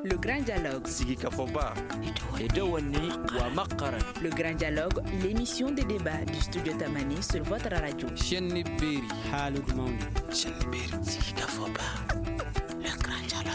Le grand dialogue. Le grand dialogue, l'émission de débat du studio Tamani sur votre radio. Le grand dialogue.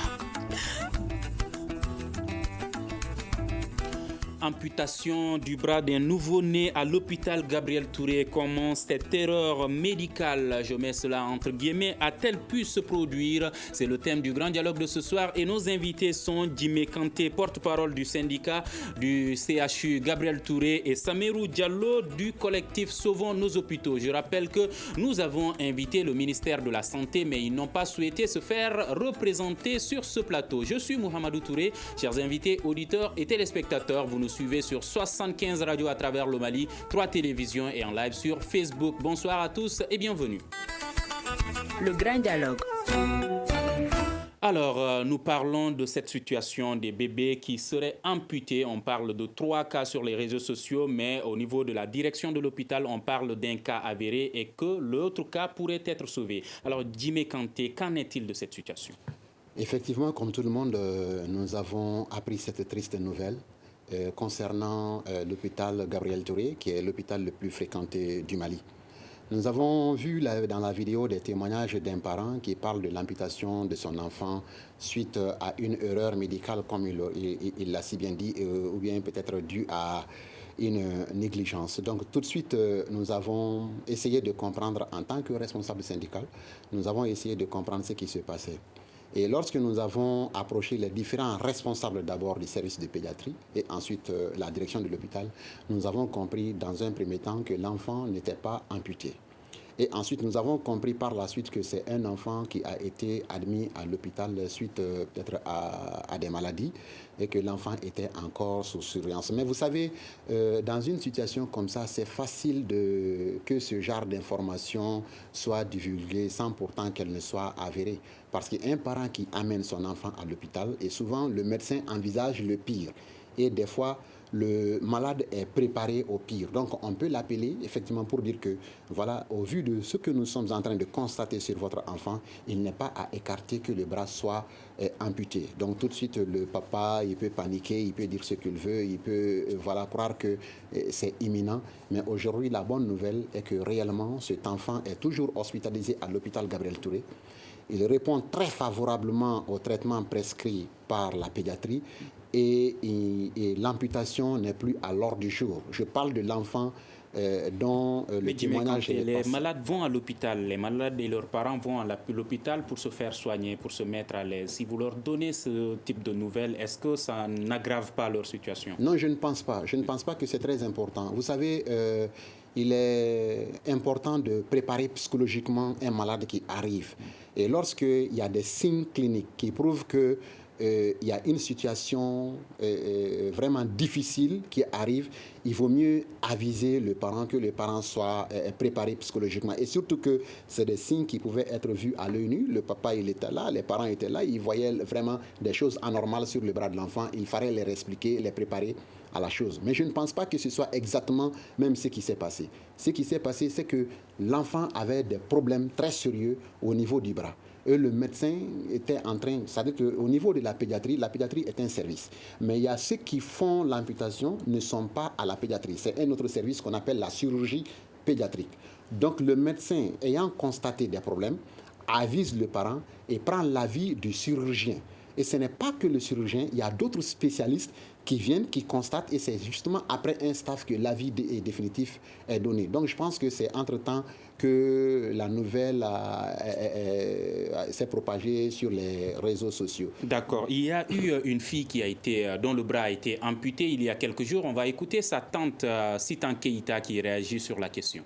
Amputation du bras d'un nouveau-né à l'hôpital Gabriel Touré. Comment cette erreur médicale, je mets cela entre guillemets, a-t-elle pu se produire? C'est le thème du grand dialogue de ce soir et nos invités sont Djimé Kanté, porte-parole du syndicat du CHU Gabriel Touré, et Samerou Diallo du collectif Sauvons nos hôpitaux. Je rappelle que nous avons invité le ministère de la Santé, mais ils n'ont pas souhaité se faire représenter sur ce plateau. Je suis Mohamedou Touré. Chers invités, auditeurs et téléspectateurs, vous nous suivez sur 75 radios à travers le Mali, 3 télévisions et en live sur Facebook. Bonsoir à tous et bienvenue. Le grand dialogue. Alors, nous parlons de cette situation des bébés qui seraient amputés. On parle de 3 cas sur les réseaux sociaux, mais au niveau de la direction de l'hôpital, on parle d'un cas avéré et que l'autre cas pourrait être sauvé. Alors, Djimé Kanté, qu'en est-il de cette situation? Effectivement, comme tout le monde, nous avons appris cette triste nouvelle concernant l'hôpital Gabriel Touré, qui est l'hôpital le plus fréquenté du Mali. Nous avons vu dans la vidéo des témoignages d'un parent qui parle de l'amputation de son enfant suite à une erreur médicale, comme il l'a si bien dit, ou bien peut-être due à une négligence. Donc tout de suite, nous avons essayé de comprendre, en tant que responsable syndical, nous avons essayé de comprendre ce qui se passait. Et lorsque nous avons approché les différents responsables d'abord du service de pédiatrie et ensuite la direction de l'hôpital, nous avons compris dans un premier temps que l'enfant n'était pas amputé. Et ensuite, nous avons compris par la suite que c'est un enfant qui a été admis à l'hôpital suite peut-être à des maladies et que l'enfant était encore sous surveillance. Mais vous savez, dans une situation comme ça, c'est facile que ce genre d'informations soit divulguée sans pourtant qu'elle ne soit avérée. Parce qu'un parent qui amène son enfant à l'hôpital, et souvent le médecin envisage le pire. Et des fois, le malade est préparé au pire. Donc, on peut l'appeler effectivement pour dire que, voilà, au vu de ce que nous sommes en train de constater sur votre enfant, il n'est pas à écarter que le bras soit amputé. Donc, tout de suite, le papa, il peut paniquer, il peut dire ce qu'il veut, il peut croire que c'est imminent. Mais aujourd'hui, la bonne nouvelle est que réellement, cet enfant est toujours hospitalisé à l'hôpital Gabriel Touré. Il répond très favorablement au traitement prescrit par la pédiatrie et l'amputation n'est plus à l'ordre du jour. Je parle de l'enfant dont le témoignage est les malades vont à l'hôpital, les malades et leurs parents vont à l'hôpital pour se faire soigner, pour se mettre à l'aise. Si vous leur donnez ce type de nouvelles, est-ce que ça n'aggrave pas leur situation? Non, je ne pense pas. Je ne pense pas que c'est très important. Vous savez, il est important de préparer psychologiquement un malade qui arrive. Et lorsqu'il y a des signes cliniques qui prouvent que il y a une situation vraiment difficile qui arrive, il vaut mieux aviser le parent, que le parent soit préparé psychologiquement. Et surtout que c'est des signes qui pouvaient être vus à l'œil nu. Le papa, il était là, les parents étaient là, ils voyaient vraiment des choses anormales sur le bras de l'enfant. Il fallait les expliquer, les préparer à la chose. Mais je ne pense pas que ce soit exactement même ce qui s'est passé. Ce qui s'est passé, c'est que l'enfant avait des problèmes très sérieux au niveau du bras. Et le médecin était en train, c'est-à-dire qu'au niveau de la pédiatrie est un service. Mais il y a ceux qui font l'amputation ne sont pas à la pédiatrie. C'est un autre service qu'on appelle la chirurgie pédiatrique. Donc le médecin, ayant constaté des problèmes, avise le parent et prend l'avis du chirurgien. Et ce n'est pas que le chirurgien, il y a d'autres spécialistes qui viennent, qui constatent, et c'est justement après un staff que l'avis définitif est donné. Donc je pense que c'est entre-temps que la nouvelle s'est propagée sur les réseaux sociaux. D'accord. Il y a eu une fille dont le bras a été amputé il y a quelques jours. On va écouter sa tante Sitan Keita qui réagit sur la question.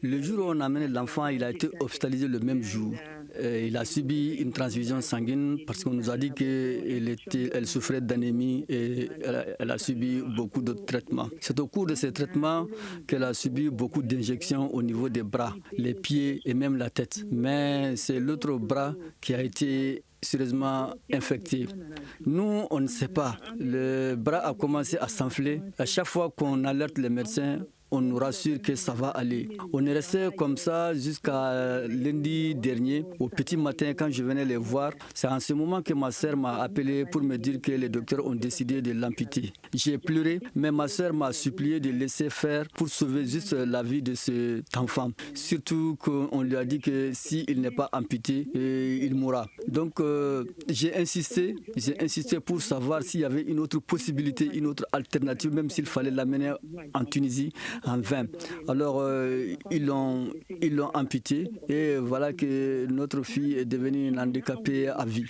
Le jour où on a amené l'enfant, il a été hospitalisé le même jour. Il a subi une transfusion sanguine parce qu'on nous a dit qu'elle souffrait d'anémie et elle a subi beaucoup de traitements. C'est au cours de ces traitements qu'elle a subi beaucoup d'injections au niveau des bras, les pieds et même la tête. Mais c'est l'autre bras qui a été sérieusement infecté. Nous, on ne sait pas. Le bras a commencé à s'enfler. À chaque fois qu'on alerte les médecins, on nous rassure que ça va aller. On est resté comme ça jusqu'à lundi dernier, au petit matin, quand je venais les voir. C'est en ce moment que ma sœur m'a appelé pour me dire que les docteurs ont décidé de l'amputer. J'ai pleuré, mais ma sœur m'a supplié de laisser faire pour sauver juste la vie de cet enfant. Surtout qu'on lui a dit que s'il n'est pas amputé, il mourra. Donc j'ai insisté pour savoir s'il y avait une autre possibilité, une autre alternative, même s'il fallait l'amener en Tunisie, en vain. Alors ils l'ont amputé et voilà que notre fille est devenue une handicapée à vie.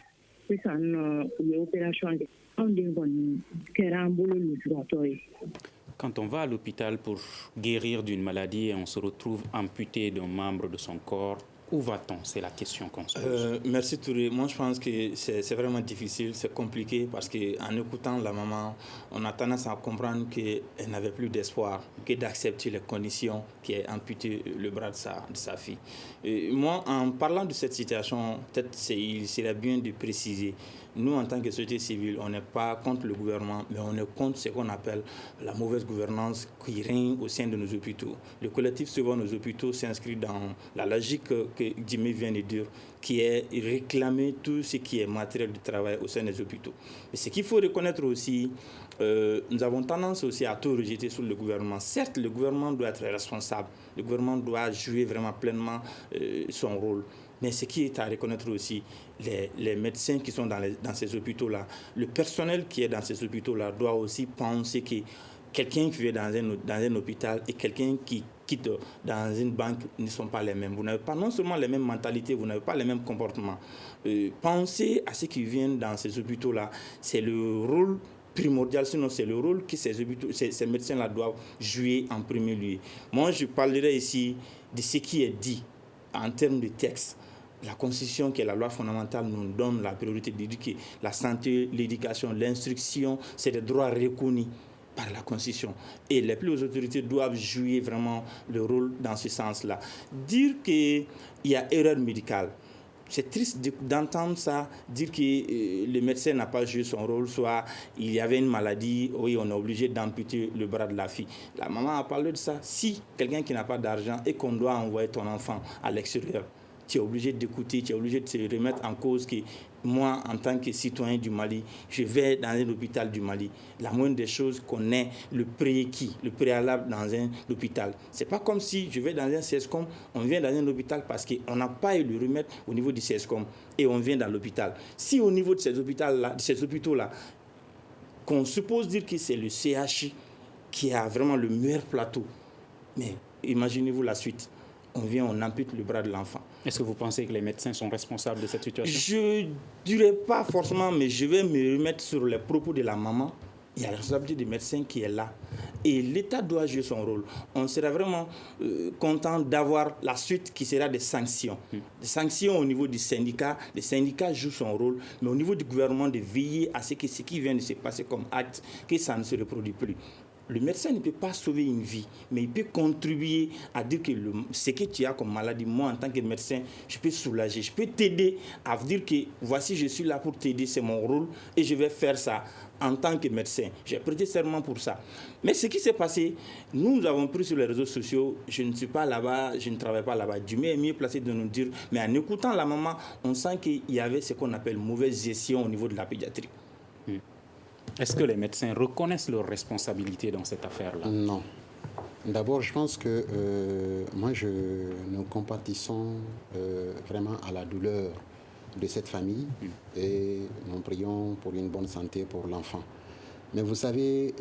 Quand on va à l'hôpital pour guérir d'une maladie et on se retrouve amputé d'un membre de son corps, où va-t-on? C'est la question qu'on se pose. Merci Touré. Moi, je pense que c'est vraiment difficile, c'est compliqué parce qu'en écoutant la maman, on a tendance à comprendre qu'elle n'avait plus d'espoir que d'accepter les conditions qui est amputé le bras de sa fille. Et moi, en parlant de cette situation, peut-être il serait bien de préciser. Nous, en tant que société civile, on n'est pas contre le gouvernement, mais on est contre ce qu'on appelle la mauvaise gouvernance qui règne au sein de nos hôpitaux. Le collectif Sauvons nos hôpitaux s'inscrit dans la logique que Jimmy vient de dire, qui est réclamer tout ce qui est matériel de travail au sein des hôpitaux. Mais ce qu'il faut reconnaître aussi, nous avons tendance aussi à tout rejeter sur le gouvernement. Certes, le gouvernement doit être responsable, le gouvernement doit jouer vraiment pleinement son rôle. Mais ce qui est à reconnaître aussi, les médecins qui sont dans ces hôpitaux-là, le personnel qui est dans ces hôpitaux-là doit aussi penser que quelqu'un qui vit dans un hôpital et quelqu'un qui quitte dans une banque ne sont pas les mêmes. Vous n'avez pas non seulement les mêmes mentalités, vous n'avez pas les mêmes comportements. Pensez à ceux qui viennent dans ces hôpitaux-là. C'est le rôle primordial, sinon c'est le rôle que ces médecins-là doivent jouer en premier lieu. Moi, je parlerai ici de ce qui est dit en termes de texte. La Constitution, qui est la loi fondamentale, nous donne la priorité d'éduquer. La santé, l'éducation, l'instruction, c'est des droits reconnus par la Constitution. Et les plus hautes autorités doivent jouer vraiment le rôle dans ce sens-là. Dire qu'il y a erreur médicale, c'est triste d'entendre ça, dire que le médecin n'a pas joué son rôle, soit il y avait une maladie, oui, on est obligé d'amputer le bras de la fille. La maman a parlé de ça. Si quelqu'un qui n'a pas d'argent et qu'on doit envoyer ton enfant à l'extérieur, tu es obligé d'écouter, tu es obligé de te remettre en cause que moi, en tant que citoyen du Mali, je vais dans un hôpital du Mali. La moindre des choses qu'on ait le prérequis, le préalable dans un hôpital. Ce n'est pas comme si je vais dans un CSCOM, on vient dans un hôpital parce qu'on n'a pas eu le remède au niveau du CSCOM et on vient dans l'hôpital. Si au niveau de ces hôpitaux-là, qu'on suppose dire que c'est le CHI qui a vraiment le meilleur plateau, mais imaginez-vous la suite. On vient, on ampute le bras de l'enfant. Est-ce que vous pensez que les médecins sont responsables de cette situation? Je ne dirais pas forcément, mais je vais me remettre sur les propos de la maman. Il y a la responsabilité du médecin qui est là. Et l'État doit jouer son rôle. On sera vraiment content d'avoir la suite qui sera des sanctions. Des sanctions au niveau du syndicat. Les syndicats jouent son rôle, mais au niveau du gouvernement, de veiller à ce que ce qui vient de se passer comme acte, que ça ne se reproduise plus. Le médecin ne peut pas sauver une vie, mais il peut contribuer à dire que ce que tu as comme maladie, moi en tant que médecin, je peux soulager, je peux t'aider à dire que voici, je suis là pour t'aider, c'est mon rôle et je vais faire ça en tant que médecin. J'ai prêté serment pour ça. Mais ce qui s'est passé, nous avons pris sur les réseaux sociaux, je ne suis pas là-bas, je ne travaille pas là-bas. Dieu est mieux placé de nous dire, mais en écoutant la maman, on sent qu'il y avait ce qu'on appelle mauvaise gestion au niveau de la pédiatrie. Est-ce que les médecins reconnaissent leurs responsabilités dans cette affaire-là? Non. D'abord, je pense que nous compatissons vraiment à la douleur de cette famille et nous prions pour une bonne santé pour l'enfant. Mais vous savez,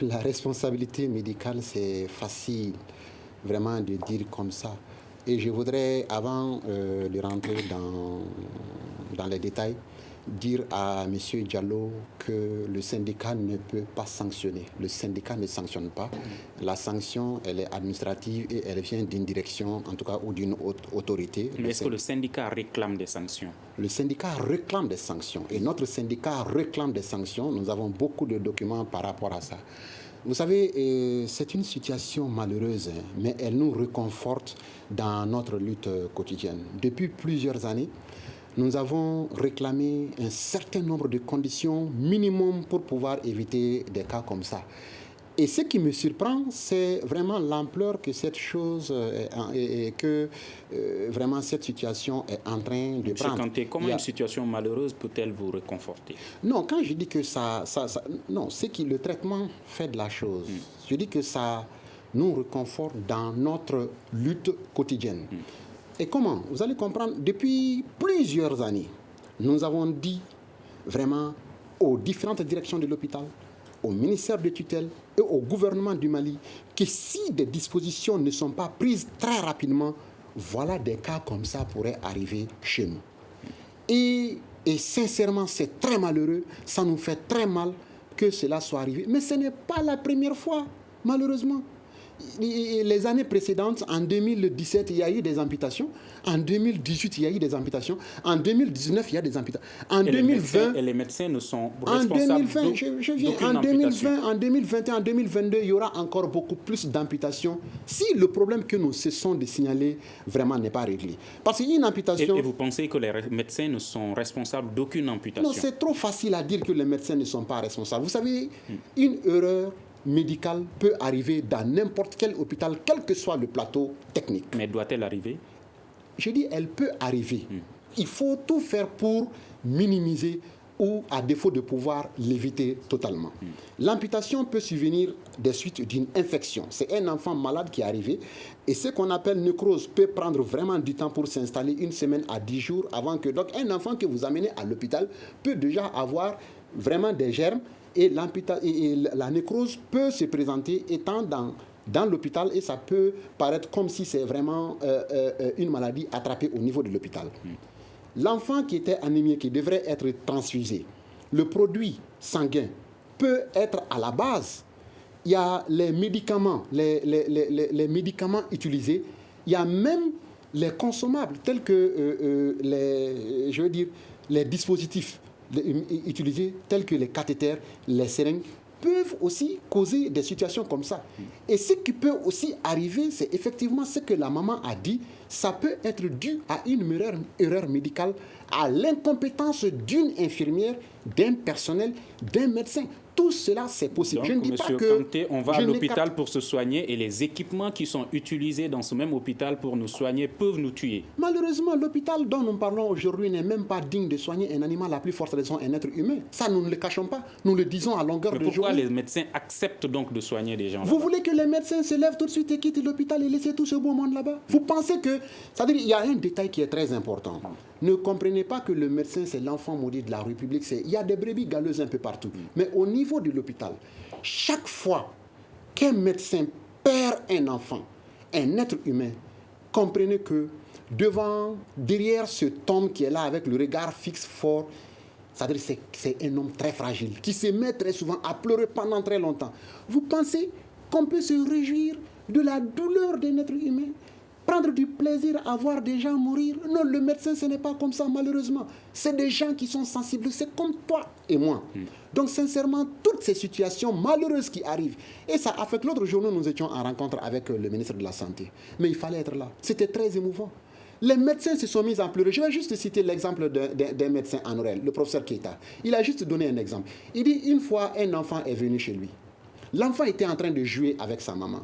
la responsabilité médicale, c'est facile vraiment de dire comme ça. Et je voudrais, avant de rentrer dans les détails, dire à M. Diallo que le syndicat ne peut pas sanctionner. Le syndicat ne sanctionne pas. La sanction, elle est administrative et elle vient d'une direction, en tout cas, ou d'une autorité. Mais est-ce que le syndicat réclame des sanctions? Le syndicat réclame des sanctions. Et notre syndicat réclame des sanctions. Nous avons beaucoup de documents par rapport à ça. Vous savez, c'est une situation malheureuse, mais elle nous réconforte dans notre lutte quotidienne. Depuis plusieurs années, nous avons réclamé un certain nombre de conditions minimum pour pouvoir éviter des cas comme ça. Et ce qui me surprend, c'est vraiment l'ampleur que cette chose et que vraiment cette situation est en train de prendre. Kanté, comment une situation malheureuse peut-elle vous réconforter? Non, quand je dis que non, c'est que le traitement fait de la chose. Je dis que ça nous réconforte dans notre lutte quotidienne. Et comment? Vous allez comprendre, depuis plusieurs années, nous avons dit vraiment aux différentes directions de l'hôpital, au ministère de tutelle et au gouvernement du Mali que si des dispositions ne sont pas prises très rapidement, voilà des cas comme ça pourraient arriver chez nous. Et sincèrement, c'est très malheureux, ça nous fait très mal que cela soit arrivé. Mais ce n'est pas la première fois, malheureusement. Les années précédentes, en 2017, il y a eu des amputations. En 2018, il y a eu des amputations. En 2019, il y a des amputations. En 2020, les médecins ne sont responsables en 2021, en 2022, il y aura encore beaucoup plus d'amputations si le problème que nous cessons de signaler vraiment n'est pas réglé. Parce qu'une amputation... Et vous pensez que les médecins ne sont responsables d'aucune amputation? Non, c'est trop facile à dire que les médecins ne sont pas responsables. Vous savez, une erreur médicale peut arriver dans n'importe quel hôpital, quel que soit le plateau technique. Mais doit-elle arriver? Je dis, elle peut arriver. Il faut tout faire pour minimiser ou, à défaut de pouvoir, l'éviter totalement. L'amputation peut survenir des suites d'une infection. C'est un enfant malade qui est arrivé et ce qu'on appelle nécrose peut prendre vraiment du temps pour s'installer, 1 semaine à 10 jours avant que... Donc, un enfant que vous amenez à l'hôpital peut déjà avoir vraiment des germes. Et la nécrose peut se présenter étant dans l'hôpital et ça peut paraître comme si c'est vraiment une maladie attrapée au niveau de l'hôpital. L'enfant qui était anémié, qui devrait être transfusé, le produit sanguin peut être à la base. Il y a les médicaments, les médicaments utilisés, il y a même les consommables tels que les dispositifs utilisés tels que les cathéters, les seringues, peuvent aussi causer des situations comme ça. Et ce qui peut aussi arriver, c'est effectivement ce que la maman a dit, ça peut être dû à une erreur médicale, à l'incompétence d'une infirmière, d'un personnel, d'un médecin. Tout cela, c'est possible. Donc, je ne dis Monsieur pas que Kanté, on va à l'hôpital pour se soigner et les équipements qui sont utilisés dans ce même hôpital pour nous soigner peuvent nous tuer. Malheureusement, l'hôpital dont nous parlons aujourd'hui n'est même pas digne de soigner un animal, à plus forte raison un être humain. Ça, nous ne le cachons pas. Nous le disons à longueur de journée. Pourquoi les médecins acceptent donc de soigner des gens là-bas? Vous voulez que les médecins se lèvent tout de suite et quittent l'hôpital et laissent tout ce beau monde là-bas? Vous pensez que... C'est-à-dire, il y a un détail qui est très important. Ne comprenez pas que le médecin, c'est l'enfant maudit de la République. Il y a des brebis galeuses un peu partout. Mais au niveau de l'hôpital, chaque fois qu'un médecin perd un enfant, un être humain, comprenez que derrière cet homme qui est là avec le regard fixe fort, c'est-à-dire c'est un homme très fragile, qui se met très souvent à pleurer pendant très longtemps. Vous pensez qu'on peut se réjouir de la douleur d'un être humain? Prendre du plaisir à voir des gens mourir? Non, le médecin, ce n'est pas comme ça, malheureusement. C'est des gens qui sont sensibles, c'est comme toi et moi. Donc, sincèrement, toutes ces situations malheureuses qui arrivent, et ça affecte... L'autre jour, nous étions en rencontre avec le ministre de la Santé, mais il fallait être là. C'était très émouvant. Les médecins se sont mis à pleurer. Je vais juste citer l'exemple d'un médecin en Orel, le professeur Keita. Il a juste donné un exemple. Il dit, une fois, un enfant est venu chez lui. L'enfant était en train de jouer avec sa maman.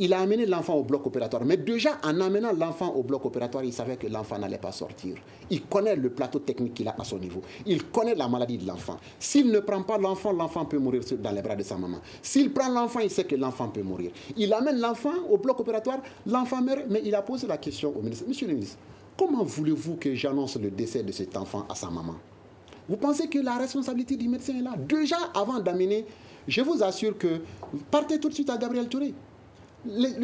Il a amené l'enfant au bloc opératoire. Mais déjà, en amenant l'enfant au bloc opératoire, il savait que l'enfant n'allait pas sortir. Il connaît le plateau technique qu'il a à son niveau. Il connaît la maladie de l'enfant. S'il ne prend pas l'enfant, l'enfant peut mourir dans les bras de sa maman. S'il prend l'enfant, il sait que l'enfant peut mourir. Il amène l'enfant au bloc opératoire, l'enfant meurt, mais il a posé la question au ministre. Monsieur le ministre, comment voulez-vous que j'annonce le décès de cet enfant à sa maman? Vous pensez que la responsabilité du médecin est là? Déjà, avant d'amener, je vous assure que partez tout de suite à Gabriel Touré.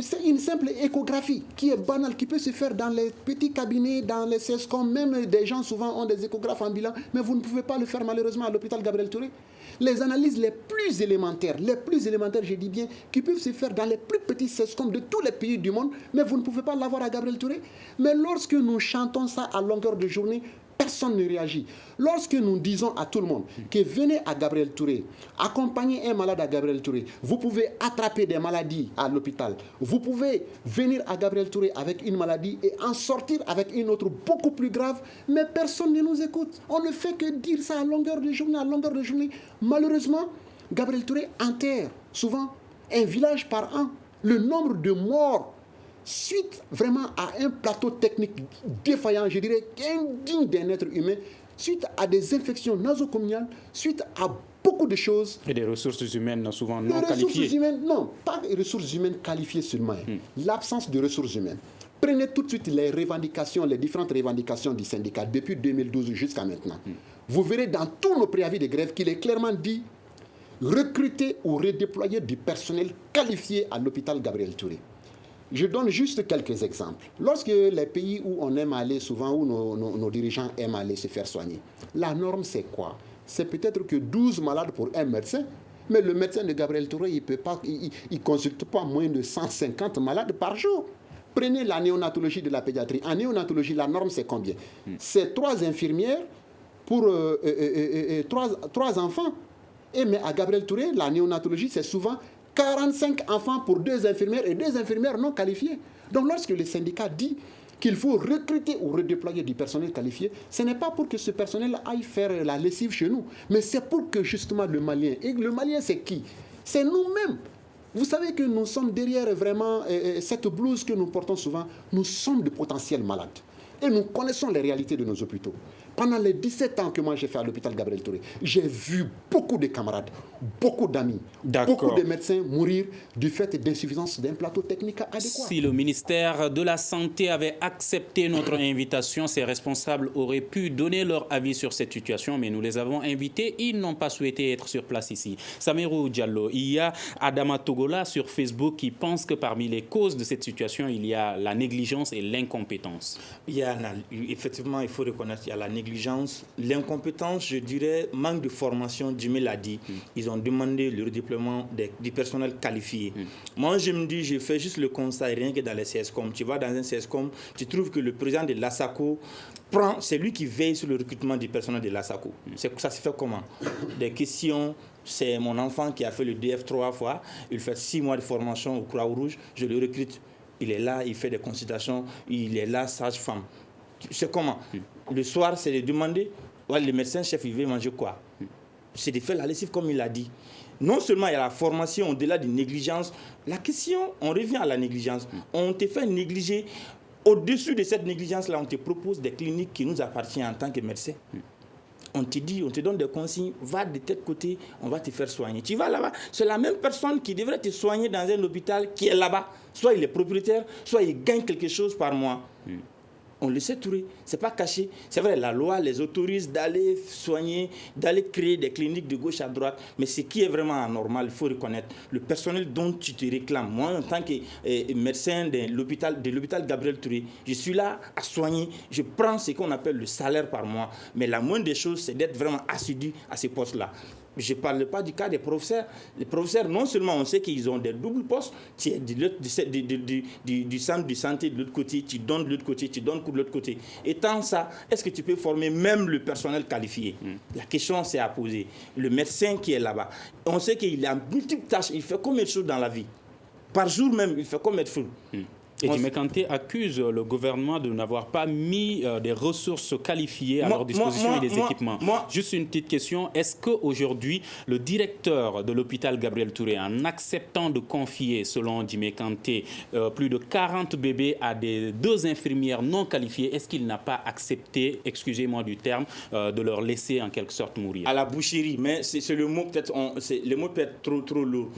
C'est une simple échographie qui est banale, qui peut se faire dans les petits cabinets, dans les CESCOM. Même des gens souvent ont des échographes ambulants, mais vous ne pouvez pas le faire malheureusement à l'hôpital Gabriel Touré. Les analyses les plus élémentaires, je dis bien, qui peuvent se faire dans les plus petits CESCOM de tous les pays du monde, mais vous ne pouvez pas l'avoir à Gabriel Touré. Mais lorsque nous chantons ça à longueur de journée, personne ne réagit. Lorsque nous disons à tout le monde que venez à Gabriel Touré, accompagnez un malade à Gabriel Touré, vous pouvez attraper des maladies à l'hôpital, vous pouvez venir à Gabriel Touré avec une maladie et en sortir avec une autre beaucoup plus grave, mais personne ne nous écoute. On ne fait que dire ça à longueur de journée, Malheureusement, Gabriel Touré enterre souvent un village par an. Le nombre de morts suite vraiment à un plateau technique défaillant, je dirais indigne d'un être humain, suite à des infections nasocommunicales, suite à beaucoup de choses. Et des ressources humaines souvent non qualifiées. Ressources humaines, non, pas des ressources humaines qualifiées seulement. L'absence de ressources humaines. Prenez tout de suite les revendications, les différentes revendications du syndicat depuis 2012 jusqu'à maintenant. Vous verrez dans tous nos préavis de grève qu'il est clairement dit recruter ou redéployer du personnel qualifié à l'hôpital Gabriel Touré. Je donne juste quelques exemples. Lorsque les pays où on aime aller souvent, où nos dirigeants aiment aller se faire soigner, la norme c'est quoi? C'est peut-être que 12 malades pour un médecin, mais le médecin de Gabriel Touré, il ne consulte pas moins de 150 malades par jour. Prenez la néonatologie de la pédiatrie. En néonatologie, la norme c'est combien? C'est 3 infirmières pour 3 enfants. Mais à Gabriel Touré, la néonatologie, c'est souvent 45 enfants pour 2 infirmières et 2 infirmières non qualifiées. Donc lorsque le syndicat dit qu'il faut recruter ou redéployer du personnel qualifié, ce n'est pas pour que ce personnel aille faire la lessive chez nous, mais c'est pour que justement le Malien, et le Malien c'est qui? C'est nous-mêmes. Vous savez que nous sommes derrière vraiment cette blouse que nous portons souvent, nous sommes de potentiels malades. Et nous connaissons les réalités de nos hôpitaux. Pendant les 17 ans que moi j'ai fait à l'hôpital Gabriel Touré, j'ai vu beaucoup de camarades, beaucoup d'amis, beaucoup de médecins mourir du fait d'insuffisance d'un plateau technique adéquat. Si le ministère de la Santé avait accepté notre invitation, ses responsables auraient pu donner leur avis sur cette situation, mais nous les avons invités, ils n'ont pas souhaité être sur place ici. Samirou Diallo, il y a Adama Togola sur Facebook qui pense que parmi les causes de cette situation, il y a la négligence et l'incompétence. Effectivement, il faut reconnaître qu'il y a la négligence, l'incompétence, je dirais, manque de formation, Jimmy l'a dit. Ils ont demandé le redéploiement du personnel qualifié. Moi, je me dis, je fais juste le constat, rien que dans les CSCOM. Tu vas dans un CSCOM, tu trouves que le président de l'ASACO c'est lui qui veille sur le recrutement du personnel de l'ASACO. Ça se fait comment? Des questions. C'est mon enfant qui a fait le DF 3 fois. Il fait 6 mois de formation au Croix-Rouge. Je le recrute. Il est là, il fait des consultations. Il est là, sage-femme. C'est comment? Le soir, c'est de demander, le médecin-chef, il veut manger quoi? C'est de faire la lessive comme il l'a dit. Non seulement il y a la formation au-delà de négligence, la question, on revient à la négligence. On te fait négliger. Au-dessus de cette négligence-là, on te propose des cliniques qui nous appartiennent en tant que médecin. On te dit, on te donne des consignes, va de tel côté, on va te faire soigner. Tu vas là-bas, c'est la même personne qui devrait te soigner dans un hôpital qui est là-bas. Soit il est propriétaire, soit il gagne quelque chose par mois. On le sait, Touré, c'est pas caché. C'est vrai, la loi les autorise d'aller soigner, d'aller créer des cliniques de gauche à droite. Mais ce qui est vraiment anormal, il faut reconnaître, le personnel dont tu te réclames. Moi, en tant que médecin de l'hôpital Gabriel Touré, je suis là à soigner. Je prends ce qu'on appelle le salaire par mois. Mais la moindre des choses, c'est d'être vraiment assidu à ces postes-là. Je ne parle pas du cas des professeurs. Les professeurs, non seulement on sait qu'ils ont des doubles postes, tu es du centre de santé de l'autre côté, tu donnes de l'autre côté, tu donnes de l'autre côté. Étant ça, est-ce que tu peux former même le personnel qualifié? La question c'est à poser. Le médecin qui est là-bas, on sait qu'il a multiples tâches, il fait combien de choses dans la vie? Par jour même, il fait combien de choses? Et Jimmy Kanté accuse le gouvernement de n'avoir pas mis des ressources qualifiées à leur disposition et des équipements. Juste une petite question. Est-ce qu'aujourd'hui, le directeur de l'hôpital Gabriel Touré, en acceptant de confier, selon Jimmy Kanté, plus de 40 bébés à des 2 infirmières non qualifiées, est-ce qu'il n'a pas accepté, excusez-moi du terme, de leur laisser en quelque sorte mourir? À la boucherie, mais c'est le mot peut-être, le mot peut être trop lourd.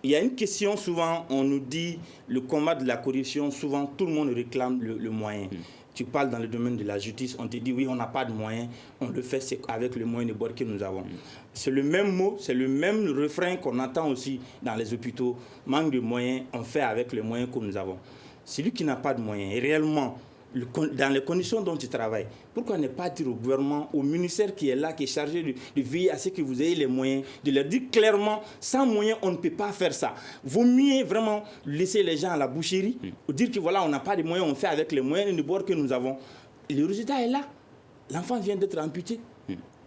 Il y a une question, souvent, on nous dit, le combat de la corruption, souvent, tout le monde réclame le moyen. Tu parles dans le domaine de la justice, on te dit, oui, on n'a pas de moyens, on le fait avec le moyen de bord que nous avons. C'est le même mot, c'est le même refrain qu'on entend aussi dans les hôpitaux. Manque de moyens, on fait avec les moyens que nous avons. Celui qui n'a pas de moyens, et réellement, dans les conditions dont tu travailles, pourquoi ne pas dire au gouvernement, au ministère qui est là, qui est chargé de veiller à ce que vous ayez les moyens, de leur dire clairement, sans moyens, on ne peut pas faire ça. Vaut mieux vraiment laisser les gens à la boucherie, ou dire que voilà, on n'a pas de moyens, on fait avec les moyens de bord que nous avons. Et le résultat est là. L'enfant vient d'être amputé.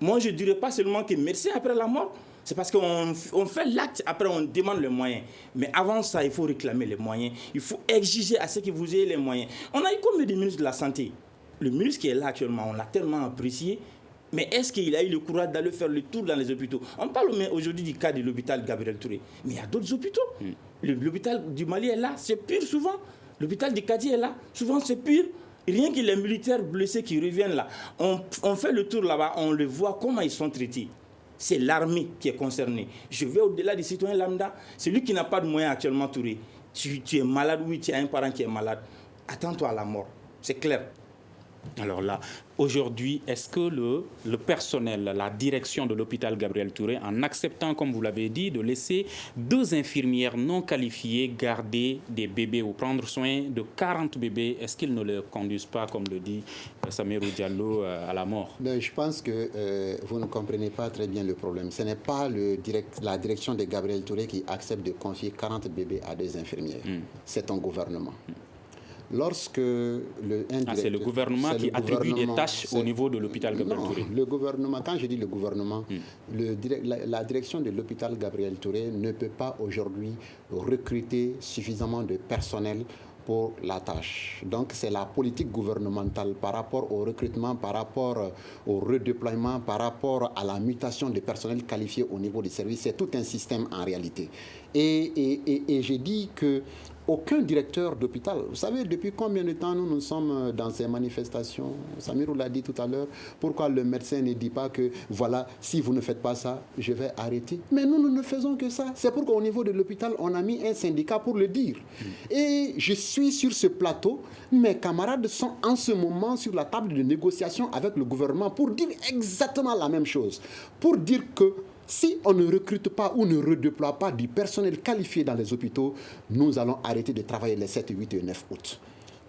Moi, je ne dirais pas seulement que merci après la mort. C'est parce qu'on fait l'acte, après on demande les moyens. Mais avant ça, il faut réclamer les moyens. Il faut exiger à ce que vous ayez les moyens. On a eu combien de ministres de la Santé? Le ministre qui est là actuellement, on l'a tellement apprécié. Mais est-ce qu'il a eu le courage d'aller faire le tour dans les hôpitaux? On parle aujourd'hui du cas de l'hôpital Gabriel Touré, mais il y a d'autres hôpitaux. L'hôpital du Mali est là, c'est pire souvent. L'hôpital du Kadi est là, souvent c'est pire. Rien que les militaires blessés qui reviennent là, on fait le tour là-bas, on le voit comment ils sont traités. C'est l'armée qui est concernée. Je vais au-delà des citoyens lambda. Celui qui n'a pas de moyens actuellement, Touré, tu es malade, oui, tu as un parent qui est malade. Attends-toi à la mort, c'est clair. Alors là, aujourd'hui, est-ce que le personnel, la direction de l'hôpital Gabriel Touré, en acceptant, comme vous l'avez dit, de laisser 2 infirmières non qualifiées garder des bébés ou prendre soin de 40 bébés, est-ce qu'ils ne les conduisent pas, comme le dit Samirou Diallo, à la mort? Je pense que vous ne comprenez pas très bien le problème. Ce n'est pas la direction de Gabriel Touré qui accepte de confier 40 bébés à des infirmières. C'est un gouvernement. Lorsque c'est le gouvernement qui attribue des tâches au niveau de l'hôpital Gabriel Touré. Le gouvernement, quand je dis le gouvernement, la direction de l'hôpital Gabriel Touré ne peut pas aujourd'hui recruter suffisamment de personnel pour la tâche. Donc c'est la politique gouvernementale par rapport au recrutement, par rapport au redéploiement, par rapport à la mutation de personnel qualifié au niveau des services. C'est tout un système en réalité. Et j'ai dit que aucun directeur d'hôpital, vous savez depuis combien de temps nous sommes dans ces manifestations, Samirou l'a dit tout à l'heure, pourquoi le médecin ne dit pas que voilà, si vous ne faites pas ça, je vais arrêter. Mais nous ne faisons que ça. C'est pourquoi au niveau de l'hôpital, on a mis un syndicat pour le dire. Et je suis sur ce plateau, mes camarades sont en ce moment sur la table de négociation avec le gouvernement pour dire exactement la même chose. Pour dire que si on ne recrute pas ou ne redéploie pas du personnel qualifié dans les hôpitaux, nous allons arrêter de travailler les 7, 8 et 9 août.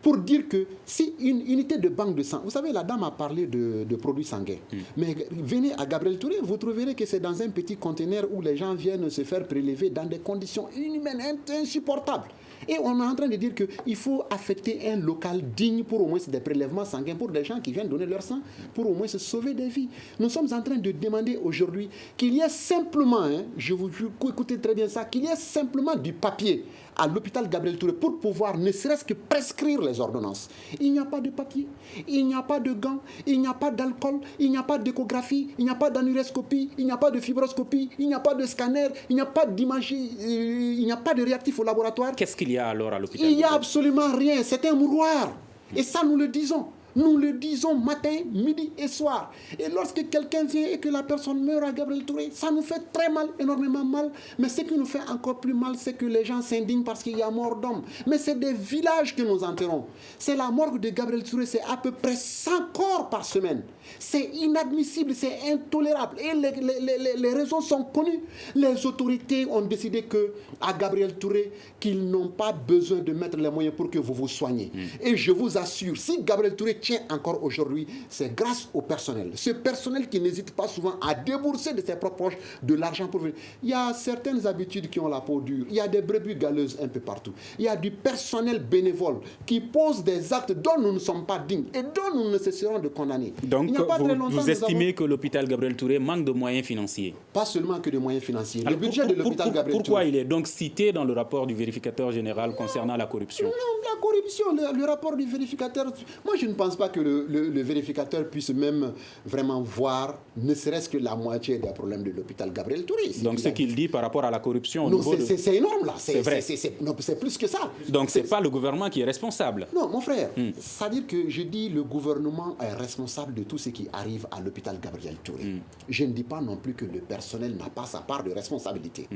Pour dire que si une unité de banque de sang, vous savez, la dame a parlé de produits sanguins, mais venez à Gabriel Touré, vous trouverez que c'est dans un petit conteneur où les gens viennent se faire prélever dans des conditions inhumaines, insupportables. Et on est en train de dire qu'il faut affecter un local digne pour au moins des prélèvements sanguins pour des gens qui viennent donner leur sang, pour au moins se sauver des vies. Nous sommes en train de demander aujourd'hui qu'il y ait simplement, je vous écoutez très bien ça, qu'il y ait simplement du papier à l'hôpital Gabriel Touré pour pouvoir ne serait-ce que prescrire les ordonnances. Il n'y a pas de papier, il n'y a pas de gants, il n'y a pas d'alcool, il n'y a pas d'échographie, il n'y a pas d'aneuryscopie, il n'y a pas de fibroscopie, il n'y a pas de scanner, il n'y a pas d'imagerie, il n'y a pas de réactif au laboratoire. Qu'est-ce qu'il y a alors à l'hôpital? Il n'y a absolument rien, c'est un mouroir. Et ça, nous le disons. Nous le disons matin, midi et soir. Et lorsque quelqu'un vient et que la personne meurt à Gabriel Touré, ça nous fait très mal, énormément mal. Mais ce qui nous fait encore plus mal, c'est que les gens s'indignent parce qu'il y a mort d'homme. Mais c'est des villages que nous enterrons. C'est la morgue de Gabriel Touré, c'est à peu près 100 corps par semaine. C'est inadmissible, c'est intolérable. Et les raisons sont connues. Les autorités ont décidé qu'à Gabriel Touré, qu'ils n'ont pas besoin de mettre les moyens pour que vous vous soignez. Et je vous assure, si Gabriel Touré tient encore aujourd'hui, c'est grâce au personnel. Ce personnel qui n'hésite pas souvent à débourser de ses propres poches de l'argent pour venir. Il y a certaines habitudes qui ont la peau dure. Il y a des brebis galeuses un peu partout. Il y a du personnel bénévole qui pose des actes dont nous ne sommes pas dignes et dont nous ne cesserons de condamner. Donc, vous estimez que l'hôpital Gabriel Touré manque de moyens financiers? Pas seulement que de moyens financiers. Alors, le budget de l'hôpital Gabriel Touré... Pourquoi il est donc cité dans le rapport du vérificateur général concernant la corruption? Non, la corruption, le rapport du vérificateur... Moi, je ne pense pas que le vérificateur puisse même vraiment voir ne serait-ce que la moitié des problèmes de l'hôpital Gabriel Touré. Donc ce qu'il dit par rapport à la corruption... Non, c'est énorme là. C'est vrai. C'est plus que ça. Donc ce n'est pas le gouvernement qui est responsable. Non, mon frère. C'est-à-dire que je dis le gouvernement est responsable de tout ce qui arrive à l'hôpital Gabriel Touré. Je ne dis pas non plus que le personnel n'a pas sa part de responsabilité.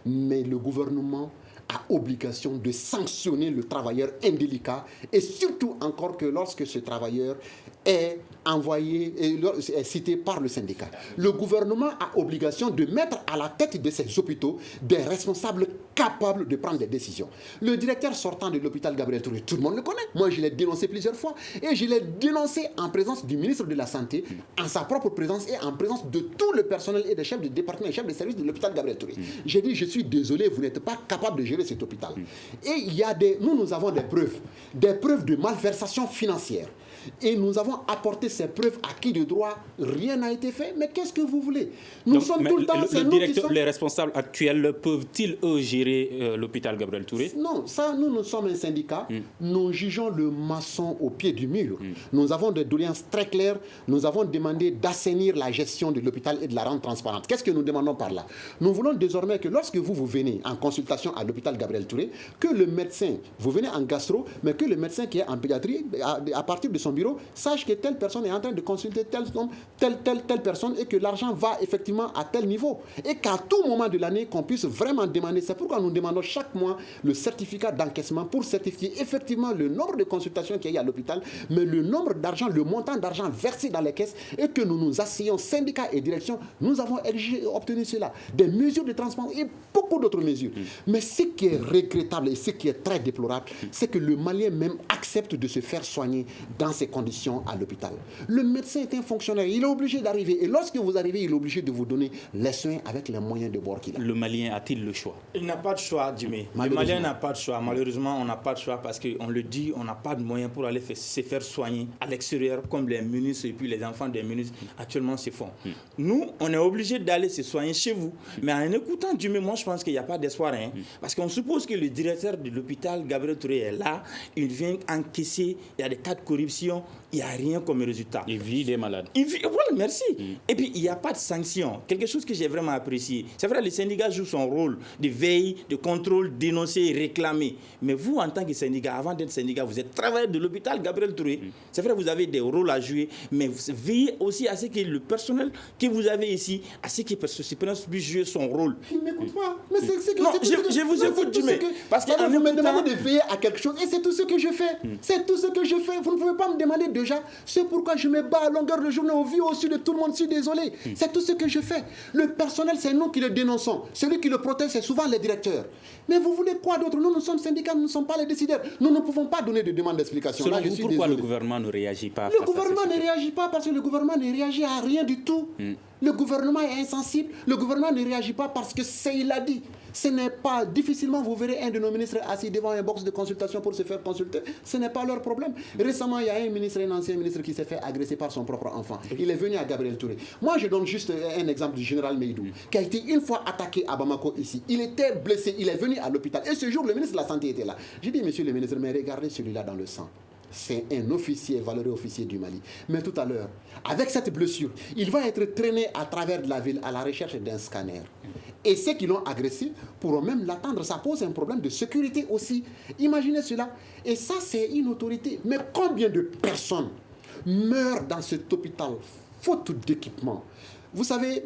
Mais le gouvernement a obligation de sanctionner le travailleur indélicat et surtout encore que lorsque ce travailleur est envoyé, est cité par le syndicat. Le gouvernement a obligation de mettre à la tête de ces hôpitaux des responsables capables de prendre des décisions. Le directeur sortant de l'hôpital Gabriel Touré, tout le monde le connaît. Moi, je l'ai dénoncé plusieurs fois et je l'ai dénoncé en présence du ministre de la Santé, en sa propre présence et en présence de tout le personnel et des chefs de département et chefs de service de l'hôpital Gabriel Touré. J'ai dit, je suis désolé, vous n'êtes pas capable de gérer cet hôpital. Et il y a nous avons des preuves de malversation financière. Et nous avons apporté ces preuves acquis de droit, rien n'a été fait. Mais qu'est-ce que vous voulez? Nous sommes tout le temps... Les responsables actuels peuvent-ils, eux, gérer l'hôpital Gabriel Touré? Non, ça, nous sommes un syndicat. Nous jugeons le maçon au pied du mur. Nous avons des doléances très claires. Nous avons demandé d'assainir la gestion de l'hôpital et de la rendre transparente. Qu'est-ce que nous demandons par là? Nous voulons désormais que lorsque vous venez en consultation à l'hôpital Gabriel Touré, que le médecin, vous venez en gastro, mais que le médecin qui est en pédiatrie, à partir de son bureau, sache que telle personne est en train de consulter telle personne et que l'argent va effectivement à tel niveau. Et qu'à tout moment de l'année, qu'on puisse vraiment demander. C'est pourquoi nous demandons chaque mois le certificat d'encaissement pour certifier effectivement le nombre de consultations qu'il y a à l'hôpital, mais le nombre d'argent, le montant d'argent versé dans les caisses, et que nous nous asseyons, syndicats et direction, nous avons obtenu cela. Des mesures de transparence et beaucoup d'autres mesures. Mais ce qui est regrettable et ce qui est très déplorable, c'est que le Malien même accepte de se faire soigner dans ces conditions à l'hôpital. Le médecin est un fonctionnaire, il est obligé d'arriver. Et lorsque vous arrivez, il est obligé de vous donner les soins avec les moyens de bord qu'il a. Le Malien a-t-il le choix? Il n'a pas de choix, Jimmy. Le Malien n'a pas de choix. Malheureusement, on n'a pas de choix parce qu'on le dit, on n'a pas de moyens pour aller se faire soigner à l'extérieur comme les ministres et puis les enfants des ministres actuellement se font. Nous, on est obligé d'aller se soigner chez vous. Mais en écoutant Jimmy, moi je pense qu'il n'y a pas d'espoir. Parce qu'on suppose que le directeur de l'hôpital, Gabriel Touré, est là, il vient encaisser, il y a des cas de corruption, il n'y a rien comme résultat. Il vit des malades. Voilà, merci. Et puis, il n'y a pas de sanction. Quelque chose que j'ai vraiment apprécié. C'est vrai, le syndicat joue son rôle de veille, de contrôle, dénoncer, réclamer. Mais vous, en tant que syndicat, avant d'être syndicat, vous êtes travailleur de l'hôpital Gabriel Touré. C'est vrai, vous avez des rôles à jouer, mais vous veillez aussi à ce que le personnel que vous avez ici, à ce que ce personnel puisse jouer son rôle. Il ne m'écoute pas. Mais c'est que... Non, je vous écoute, Jimmy. Parce que vous me demandez de veiller à quelque chose, et c'est tout ce que je fais. C'est tout ce que je fais. Vous ne pouvez pas me demander déjà. C'est pourquoi je me bats à longueur de journée au vu au-dessus de tout le monde. Je suis désolé. C'est tout ce que je fais. Le personnel, c'est nous qui le dénonçons. Celui qui le protège, c'est souvent les directeurs. Mais vous voulez quoi d'autre? Nous sommes syndicats, nous ne sommes pas les décideurs. Nous ne pouvons pas donner de demande d'explication. Selon vous, pourquoi le gouvernement ne réagit pas? Le gouvernement ne réagit pas parce que le gouvernement ne réagit à rien du tout. Le gouvernement est insensible. Le gouvernement ne réagit pas parce que il a dit. Ce n'est pas... Difficilement, vous verrez un de nos ministres assis devant un box de consultation pour se faire consulter. Ce n'est pas leur problème. Récemment, il y a un ancien ministre qui s'est fait agresser par son propre enfant. Il est venu à Gabriel Touré. Moi, je donne juste un exemple du général Meïdou, qui a été une fois attaqué à Bamako ici. Il était blessé, il est venu à l'hôpital. Et ce jour, le ministre de la Santé était là. J'ai dit, monsieur le ministre, mais regardez celui-là dans le sang. C'est un officier, valeureux officier du Mali. Mais tout à l'heure, avec cette blessure, il va être traîné à travers de la ville à la recherche d'un scanner. Et ceux qui l'ont agressé pourront même l'attendre. Ça pose un problème de sécurité aussi. Imaginez cela. Et ça, c'est une autorité. Mais combien de personnes meurent dans cet hôpital faute d'équipement? Vous savez,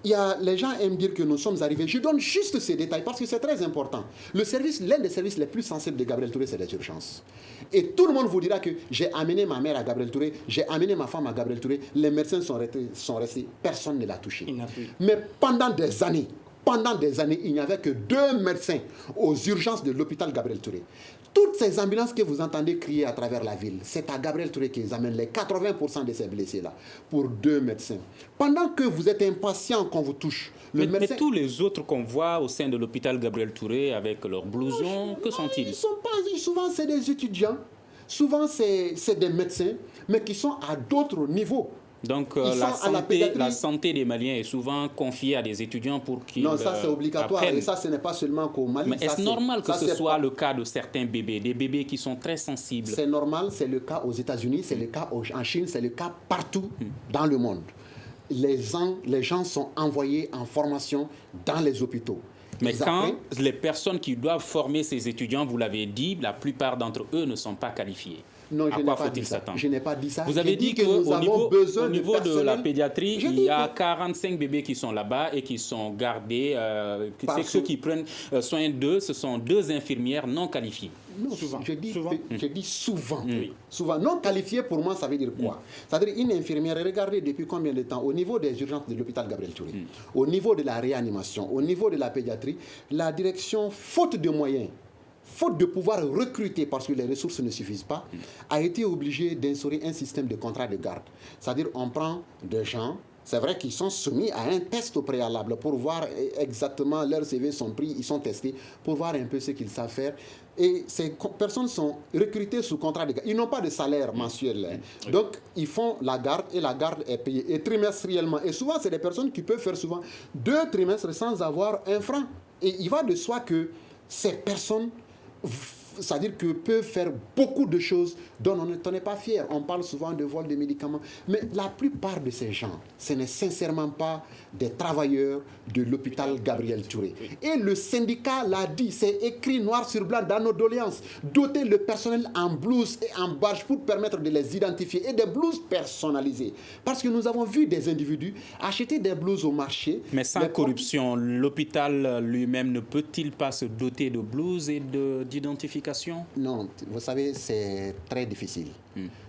les gens aiment dire que nous sommes arrivés. Je donne juste ces détails parce que c'est très important. L'un des services les plus sensibles de Gabriel Touré, c'est les urgences. Et tout le monde vous dira que j'ai amené ma mère à Gabriel Touré, j'ai amené ma femme à Gabriel Touré, les médecins sont restés, personne ne l'a touché. Mais pendant des années, il n'y avait que 2 médecins aux urgences de l'hôpital Gabriel Touré. Toutes ces ambulances que vous entendez crier à travers la ville, c'est à Gabriel Touré qu'ils amènent les 80% de ces blessés-là, pour 2 médecins. Pendant que vous êtes impatient qu'on vous touche, mais tous les autres qu'on voit au sein de l'hôpital Gabriel Touré avec leurs blousons, que sont-ils? Souvent, c'est des étudiants, souvent, c'est des médecins, mais qui sont à d'autres niveaux. Donc la santé des Maliens est souvent confiée à des étudiants pour qu'ils Non, ça c'est obligatoire. apprennent. Et ça, ce n'est pas seulement qu'au Mali. Mais est-ce normal que ce soit le cas de certains bébés, des bébés qui sont très sensibles? C'est normal, c'est le cas aux États-Unis, c'est le cas en Chine, c'est le cas partout dans le monde. Les gens sont envoyés en formation dans les hôpitaux. Mais quand les personnes qui doivent former ces étudiants, vous l'avez dit, la plupart d'entre eux ne sont pas qualifiés. Non, je n'ai pas dit ça. Vous avez dit qu'au niveau de la pédiatrie, il y a 45 bébés qui sont là-bas et qui sont gardés. Ceux qui prennent soin d'eux, ce sont 2 infirmières non qualifiées. Non, souvent. Je dis souvent. Souvent. Non qualifié, pour moi, ça veut dire quoi? C'est-à-dire une infirmière, regardez depuis combien de temps, au niveau des urgences de l'hôpital Gabriel Touré, au niveau de la réanimation, au niveau de la pédiatrie, la direction, faute de moyens, faute de pouvoir recruter parce que les ressources ne suffisent pas, a été obligée d'instaurer un système de contrat de garde. C'est-à-dire on prend des gens C'est vrai qu'ils sont soumis à un test au préalable pour voir exactement leurs CV sont pris, ils sont testés pour voir un peu ce qu'ils savent faire. Et ces personnes sont recrutées sous contrat de garde. Ils n'ont pas de salaire mensuel. Oui. Donc, ils font la garde et la garde est payée. Et trimestriellement. Et souvent, c'est des personnes qui peuvent faire souvent 2 trimestres sans avoir un franc. Et il va de soi que ces personnes, c'est-à-dire que peuvent faire beaucoup de choses dont on n'est pas fier. On parle souvent de vol de médicaments. Mais la plupart de ces gens, ce n'est sincèrement pas des travailleurs de l'hôpital Gabriel Touré. Et le syndicat l'a dit, c'est écrit noir sur blanc dans nos doléances. Doter le personnel en blouse et en badge pour permettre de les identifier et des blouses personnalisées. Parce que nous avons vu des individus acheter des blouses au marché. Mais sans corruption, l'hôpital lui-même ne peut-il pas se doter de blouses et d'identification? Non, vous savez, c'est très difficile.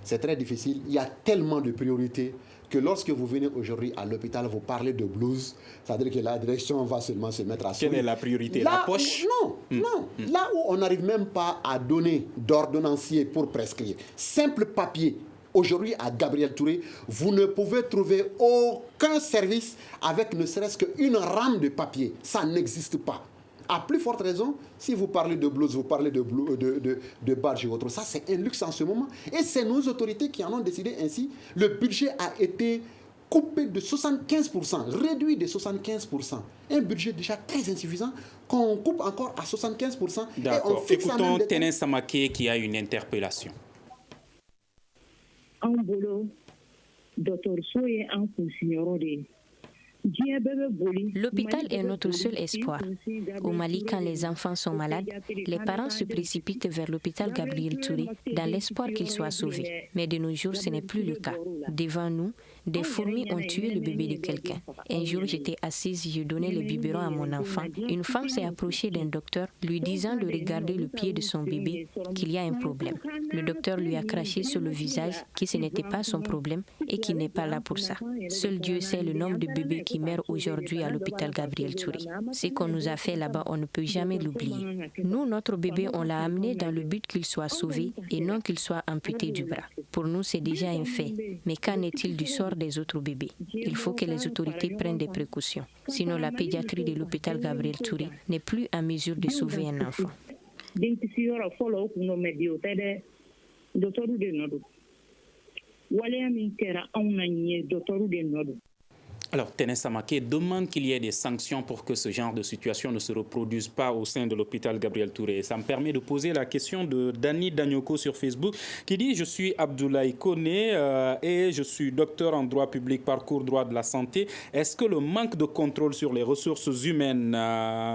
C'est très difficile. Il y a tellement de priorités que lorsque vous venez aujourd'hui à l'hôpital, vous parlez de blues, c'est-à-dire que la direction va seulement se mettre à sourire. Quelle est la priorité? La poche? Non. Là où on n'arrive même pas à donner d'ordonnancier pour prescrire, simple papier. Aujourd'hui, à Gabriel Touré, vous ne pouvez trouver aucun service avec ne serait-ce qu'une rame de papier. Ça n'existe pas. À plus forte raison, si vous parlez de blouse, vous parlez de badge et autres. Ça, c'est un luxe en ce moment. Et c'est nos autorités qui en ont décidé ainsi. Le budget a été coupé de 75%, réduit de 75%. Un budget déjà très insuffisant qu'on coupe encore à 75%. D'accord. Écoutons Ténin Samaké qui a une interpellation. En boulot, docteur Soye en fonctionnaire. L'hôpital est notre seul espoir. Au Mali, quand les enfants sont malades, les parents se précipitent vers l'hôpital Gabriel Touré dans l'espoir qu'ils soient sauvés. Mais de nos jours, ce n'est plus le cas. Devant nous, des fourmis ont tué le bébé de quelqu'un. Un jour, j'étais assise, je donnais le biberon à mon enfant. Une femme s'est approchée d'un docteur, lui disant de regarder le pied de son bébé, qu'il y a un problème. Le docteur lui a craché sur le visage que ce n'était pas son problème et qu'il n'est pas là pour ça. Seul Dieu sait le nombre de bébés qui meurent aujourd'hui à l'hôpital Gabriel Touré. Ce qu'on nous a fait là-bas, on ne peut jamais l'oublier. Nous, notre bébé, on l'a amené dans le but qu'il soit sauvé et non qu'il soit amputé du bras. Pour nous, c'est déjà un fait. Mais qu'en est-il du sort des autres bébés? Il faut que les autorités prennent des précautions. Sinon, la pédiatrie de l'hôpital Gabriel Touré n'est plus en mesure de sauver un enfant. Alors, Ténin Samaké demande qu'il y ait des sanctions pour que ce genre de situation ne se reproduise pas au sein de l'hôpital Gabriel Touré. Et ça me permet de poser la question de Dani Danyoko sur Facebook qui dit « Je suis Abdoulaye Koné et je suis docteur en droit public, parcours droit de la santé. Est-ce que le manque de contrôle sur les ressources humaines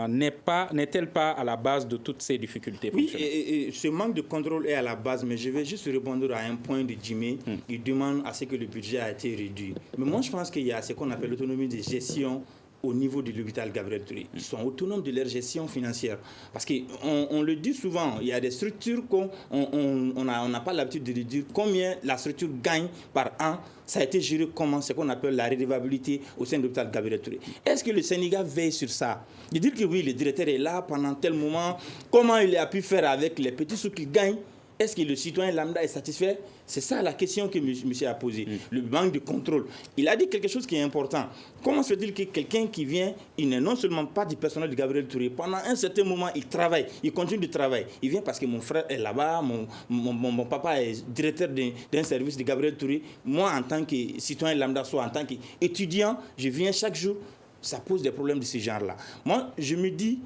n'est-elle pas à la base de toutes ces difficultés fonctionnelles ?» Oui, et ce manque de contrôle est à la base, mais je vais juste répondre à un point de Jimmy. Il demande à ce que le budget a été réduit. Mais moi, je pense qu'il y a ce qu'on appelle l'autonomie de gestion au niveau de l'hôpital Gabriel Touré. Ils sont autonomes de leur gestion financière. Parce qu'on le dit souvent, il y a des structures qu'on n'a pas l'habitude de dire combien la structure gagne par an. Ça a été géré comment, ce qu'on appelle la redevabilité au sein de l'hôpital Gabriel Touré. Est-ce que le syndicat veille sur ça? De dire que oui, le directeur est là pendant tel moment, comment il a pu faire avec les petits sous qu'il gagne? Est-ce que le citoyen lambda est satisfait? C'est ça la question que monsieur a posée. Le manque de contrôle. Il a dit quelque chose qui est important. Comment se fait-il que quelqu'un qui vient, il n'est non seulement pas du personnel de Gabriel Touré, pendant un certain moment, il travaille, il continue de travailler. Il vient parce que mon frère est là-bas, mon papa est directeur d'un service de Gabriel Touré. Moi, en tant que citoyen lambda, soit en tant qu'étudiant, je viens chaque jour. Ça pose des problèmes de ce genre-là. Moi, je me dis,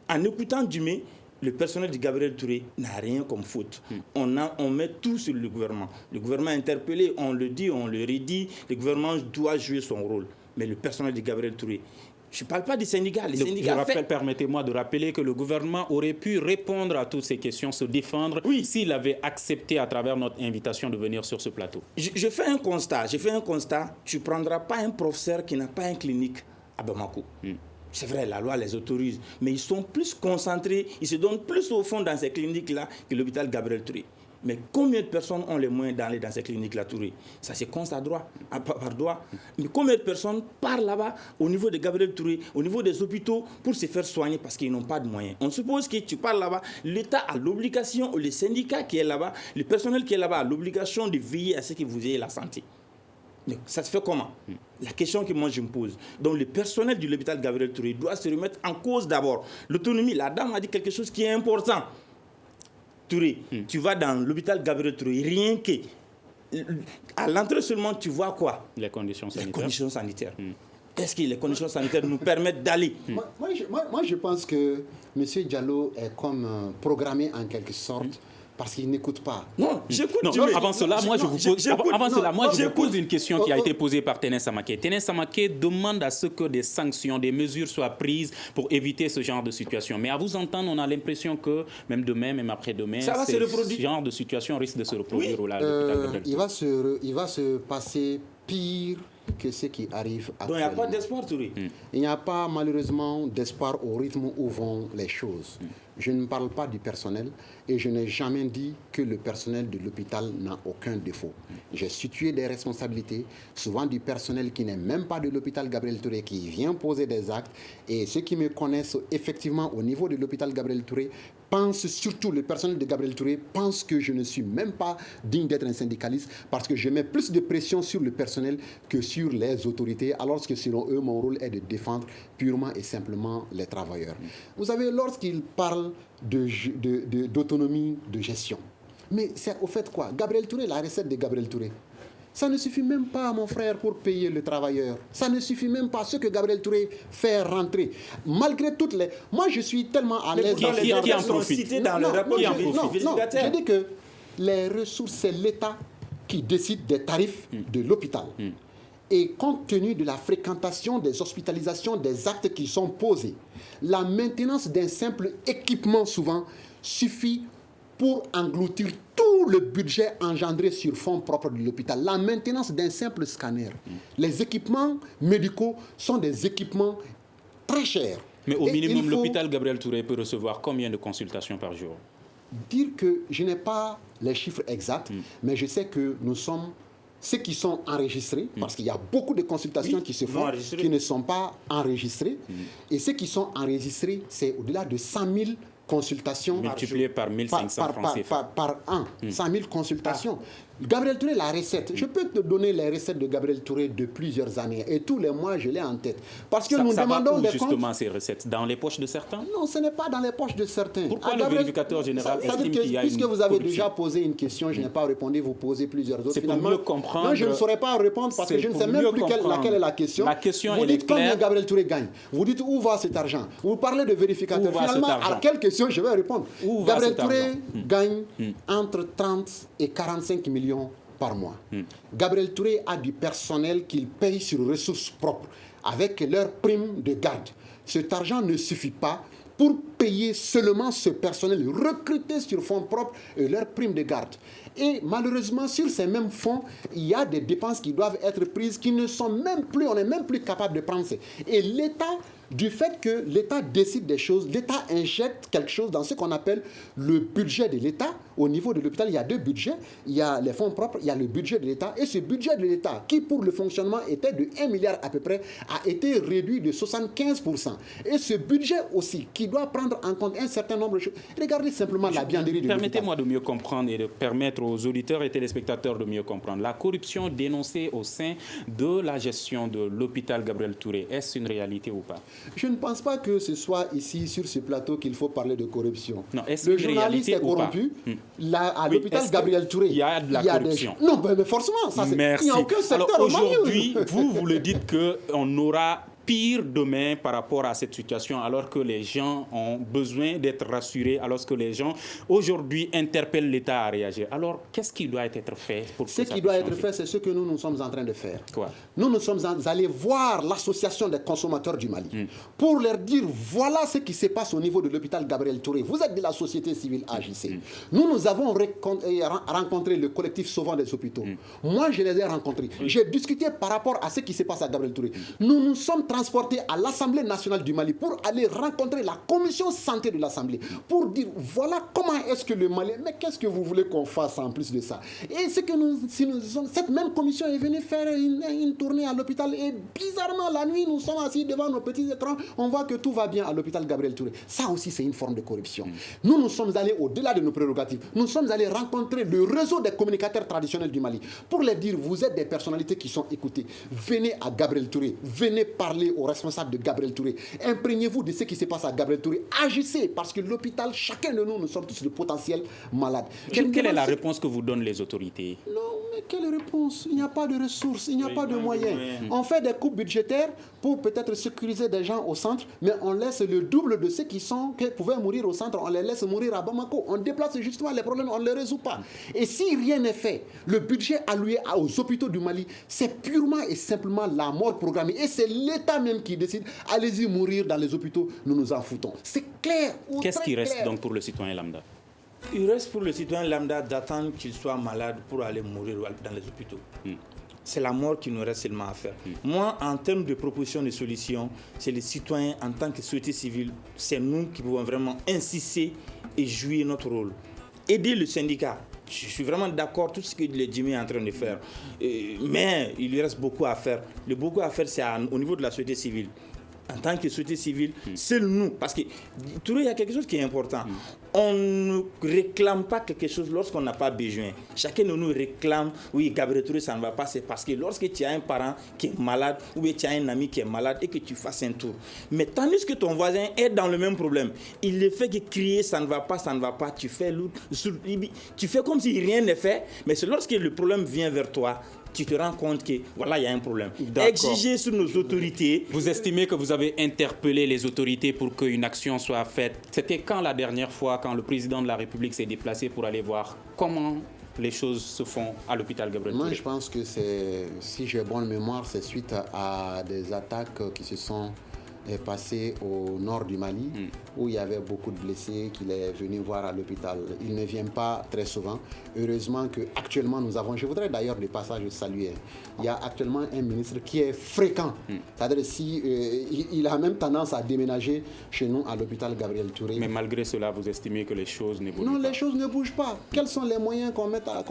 en écoutant Dumé, le personnel de Gabriel Touré n'a rien comme faute. On met tout sur le gouvernement. Le gouvernement est interpellé, on le dit, on le redit. Le gouvernement doit jouer son rôle. Mais le personnel de Gabriel Touré, je ne parle pas des syndicats. Les syndicats permettez-moi de rappeler que le gouvernement aurait pu répondre à toutes ces questions, se défendre, s'il avait accepté à travers notre invitation de venir sur ce plateau. Je fais un constat. Tu ne prendras pas un professeur qui n'a pas une clinique à Bamako. C'est vrai, la loi les autorise, mais ils sont plus concentrés, ils se donnent plus au fond dans ces cliniques-là que l'hôpital Gabriel Touré. Mais combien de personnes ont les moyens d'aller dans ces cliniques-là, Touré? Ça se constate par droit. Mais combien de personnes partent là-bas au niveau de Gabriel Touré, au niveau des hôpitaux, pour se faire soigner parce qu'ils n'ont pas de moyens? On suppose que tu parles là-bas, l'État a l'obligation, ou les syndicats qui est là-bas, le personnel qui est là-bas a l'obligation de veiller à ce que vous ayez la santé. Ça se fait comment? La question que moi je me pose. Donc le personnel de l'hôpital Gabriel Touré doit se remettre en cause d'abord. L'autonomie, la dame a dit quelque chose qui est important. Touré, tu vas dans l'hôpital Gabriel Touré, rien que à l'entrée seulement, tu vois quoi? Les conditions sanitaires. Les conditions sanitaires. Est-ce que les conditions sanitaires nous permettent d'aller? Moi, je pense que M. Diallo est comme programmé en quelque sorte parce qu'il n'écoute pas. Non, j'écoute. Avant cela, moi, je vous pose une question qui a été posée par Ténès Samaké. Ténès Samaké demande à ce que des sanctions, des mesures soient prises pour éviter ce genre de situation. Mais à vous entendre, on a l'impression que même demain, même après-demain, ce genre de situation risque de se reproduire. Il va se passer pire que ce qui arrive actuellement. Donc il n'y a pas d'espoir, Touré. Il n'y a pas malheureusement d'espoir au rythme où vont les choses. Je ne parle pas du personnel et je n'ai jamais dit que le personnel de l'hôpital n'a aucun défaut. J'ai situé des responsabilités, souvent du personnel qui n'est même pas de l'hôpital Gabriel Touré, qui vient poser des actes. Et ceux qui me connaissent effectivement au niveau de l'hôpital Gabriel Touré pensent, surtout le personnel de Gabriel Touré, pense que je ne suis même pas digne d'être un syndicaliste parce que je mets plus de pression sur le personnel que sur les autorités, alors que selon eux, mon rôle est de défendre purement et simplement les travailleurs. Vous savez, lorsqu'ils parlent d'autonomie de gestion, mais c'est au fait quoi? Gabriel Touré, la recette de Gabriel Touré, ça ne suffit même pas, mon frère, pour payer le travailleur. Ça ne suffit même pas ce que Gabriel Touré fait rentrer. Malgré toutes les... Moi, je suis tellement à l'aise dans les qui en profite dans le rapport. Je dis que les ressources, c'est l'État qui décide des tarifs de l'hôpital. Et compte tenu de la fréquentation des hospitalisations, des actes qui sont posés, la maintenance d'un simple équipement souvent suffit pour engloutir tout le budget engendré sur fonds propres de l'hôpital. La maintenance d'un simple scanner. Les équipements médicaux sont des équipements très chers. Mais au minimum, l'hôpital Gabriel Touré peut recevoir combien de consultations par jour? Dire que je n'ai pas les chiffres exacts, mais je sais que nous sommes ceux qui sont enregistrés, parce qu'il y a beaucoup de consultations qui se font, qui ne sont pas enregistrées. Et ceux qui sont enregistrés, c'est au-delà de 100 000 consultations. Multiplié par 1500 francs CFA. Par an, 100 000 consultations. Gabriel Touré, la recette. Je peux te donner les recettes de Gabriel Touré de plusieurs années. Et tous les mois, je l'ai en tête. Parce que nous demandons des comptes. Justement, ces recettes? Dans les poches de certains? Non, ce n'est pas dans les poches de certains. Pourquoi le vérificateur général estime qu'il y a puisque vous avez déjà posé une question, je n'ai pas répondu, vous posez plusieurs autres. C'est pour mieux comprendre. Non, je ne saurais pas répondre parce que je ne sais même plus laquelle est la question. La question, vous dites combien Gabriel Touré gagne. Vous dites où va cet argent. Vous parlez de vérificateur. Finalement, à quelle question je vais répondre? Gabriel Touré gagne entre 30 et 45 millions par mois. Gabriel Touré a du personnel qu'il paye sur ressources propres avec leur prime de garde. Cet argent ne suffit pas pour payer seulement ce personnel recruté sur fonds propres et leur prime de garde. Et malheureusement, sur ces mêmes fonds, il y a des dépenses qui doivent être prises qui ne sont même plus, on n'est même plus capable de prendre. Et l'État, du fait que l'État décide des choses, l'État injecte quelque chose dans ce qu'on appelle le budget de l'État. Au niveau de l'hôpital, il y a deux budgets. Il y a les fonds propres, il y a le budget de l'État. Et ce budget de l'État, qui pour le fonctionnement était de 1 milliard à peu près, a été réduit de 75%. Et ce budget aussi, qui doit prendre en compte un certain nombre de choses. Regardez simplement la bienderie de l'hôpital. Permettez-moi de mieux comprendre et de permettre aux auditeurs et téléspectateurs de mieux comprendre. La corruption dénoncée au sein de la gestion de l'hôpital Gabriel Touré, est-ce une réalité ou pas? Je ne pense pas que ce soit ici, sur ce plateau, qu'il faut parler de corruption. Non, est-ce le journaliste est corrompu. À l'hôpital Gabriel Touré, il y a de la corruption. Non, mais forcément, ça, merci. Il n'y a aucun secteur. Alors aujourd'hui, vous le dites qu'on aura pire demain par rapport à cette situation, alors que les gens ont besoin d'être rassurés, alors que les gens aujourd'hui interpellent l'État à réagir. Alors, qu'est-ce qui doit être fait pour que Ce qui doit être fait, c'est ce que nous sommes en train de faire. Quoi? Nous sommes allés voir l'association des consommateurs du Mali pour leur dire, voilà ce qui se passe au niveau de l'hôpital Gabriel Touré. Vous êtes de la société civile AJC. Nous avons rencontré le collectif Sauvant des hôpitaux. Moi, je les ai rencontrés. J'ai discuté par rapport à ce qui se passe à Gabriel Touré. Nous nous sommes transporté à l'Assemblée nationale du Mali pour aller rencontrer la commission santé de l'Assemblée pour dire voilà comment est-ce que le Mali, mais qu'est-ce que vous voulez qu'on fasse en plus de ça? Et c'est que cette même commission est venue faire une tournée à l'hôpital et bizarrement la nuit nous sommes assis devant nos petits écrans, on voit que tout va bien à l'hôpital Gabriel Touré. Ça aussi c'est une forme de corruption. Nous sommes allés au-delà de nos prérogatives, nous sommes allés rencontrer le réseau des communicateurs traditionnels du Mali pour leur dire vous êtes des personnalités qui sont écoutées, venez à Gabriel Touré, venez parler aux responsables de Gabriel Touré, imprégnez-vous de ce qui se passe à Gabriel Touré, agissez parce que l'hôpital, chacun de nous sommes tous de potentiels malades. Quelle est la réponse que vous donnent les autorités? Non, mais quelle réponse? Il n'y a pas de ressources, il n'y a pas de moyens. On fait des coupes budgétaires pour peut-être sécuriser des gens au centre, mais on laisse le double de ceux qui pouvaient mourir au centre, on les laisse mourir à Bamako. On déplace justement les problèmes, on ne les résout pas. Et si rien n'est fait, le budget alloué aux hôpitaux du Mali, c'est purement et simplement la mort programmée. Et c'est l'État même qui décide, allez-y mourir dans les hôpitaux, nous nous en foutons. C'est clair. Qu'est-ce qui reste donc pour le citoyen lambda? Il reste pour le citoyen lambda d'attendre qu'il soit malade pour aller mourir dans les hôpitaux. C'est la mort qui nous reste seulement à faire. Moi, en termes de proposition de solution, c'est les citoyens en tant que société civile, c'est nous qui pouvons vraiment insister et jouer notre rôle. Aider le syndicat. Je suis vraiment d'accord tout ce que le Jimmy est en train de faire. Mais il lui reste beaucoup à faire. Le beaucoup à faire, c'est au niveau de la société civile. En tant que société civile, c'est nous. Parce que, Touré, il y a quelque chose qui est important. On ne réclame pas quelque chose lorsqu'on n'a pas besoin. Chacun de nous réclame, oui, Gabriel Touré, ça ne va pas. C'est parce que lorsque tu as un parent qui est malade, ou bien tu as un ami qui est malade et que tu fasses un tour. Mais tandis que ton voisin est dans le même problème, il le fait que crier, ça ne va pas, tu fais comme si rien n'est fait. Mais c'est lorsque le problème vient vers toi, tu te rends compte que voilà, il y a un problème. Exiger sur nos autorités. Vous estimez que vous avez interpellé les autorités pour qu'une action soit faite. C'était quand la dernière fois, quand le président de la République s'est déplacé pour aller voir comment les choses se font à l'hôpital Gabriel Touré? Moi, je pense que si j'ai bonne mémoire, c'est suite à des attaques qui se sont passées au nord du Mali, où il y avait beaucoup de blessés qu'il est venu voir à l'hôpital. Il ne vient pas très souvent. Heureusement qu'actuellement, nous avons, je voudrais d'ailleurs de passage saluer, il y a actuellement un ministre qui est fréquent. C'est-à-dire il a même tendance à déménager chez nous à l'hôpital Gabriel Touré. Mais malgré cela, vous estimez que les choses ne bougent pas? Non, les choses ne bougent pas. Quels sont les moyens qu'on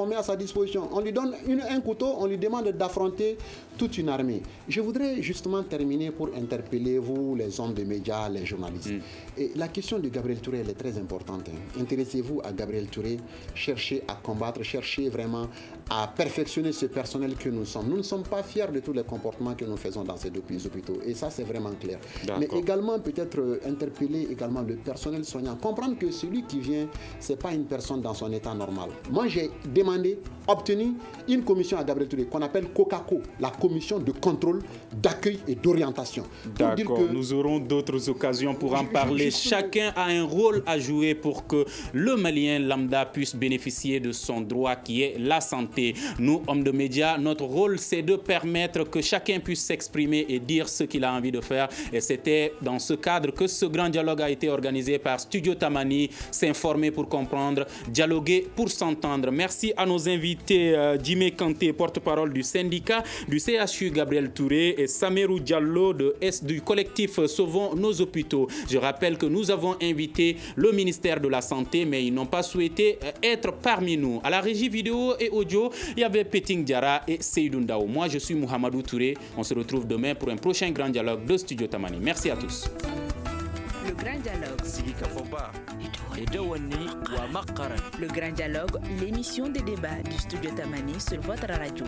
met à sa disposition? On lui donne un couteau, on lui demande d'affronter toute une armée. Je voudrais justement terminer pour interpeller vous, les hommes de médias, les journalistes. Et la question de Gabriel Touré, elle est très importante. Intéressez-vous à Gabriel Touré, cherchez à combattre, cherchez vraiment à perfectionner ce personnel que nous sommes. Nous ne sommes pas fiers de tous les comportements que nous faisons dans ces deux hôpitaux. Et ça, c'est vraiment clair. Mais également, peut-être interpeller également le personnel soignant. Comprendre que celui qui vient, ce n'est pas une personne dans son état normal. Moi, j'ai demandé, obtenu une commission à Gabriel Touré qu'on appelle COCACO, la commission de contrôle, d'accueil et d'orientation. D'accord, nous aurons d'autres occasions pour en parler. Chacun a un rôle à jouer pour que le Malien lambda puisse bénéficier de son droit qui est la santé. Nous, hommes de médias, notre rôle, c'est de permettre que chacun puisse s'exprimer et dire ce qu'il a envie de faire. Et c'était dans ce cadre que ce grand dialogue a été organisé par Studio Tamani, s'informer pour comprendre, dialoguer pour s'entendre. Merci à nos invités, Jimé Kanté, porte-parole du syndicat du CHU Gabriel Touré, et Samerou Diallo du collectif Sauvons nos hôpitaux. Je rappelle que nous avons invité le ministère de la Santé, mais ils n'ont pas souhaité être parmi nous. À la régie vidéo et audio, il y avait Peting Diara et Seydou Ndao. Moi, je suis Mohamedou Touré. On se retrouve demain pour un prochain grand dialogue de Studio Tamani. Merci à tous. Le grand dialogue. Le grand dialogue, l'émission des débats du Studio Tamani sur votre radio.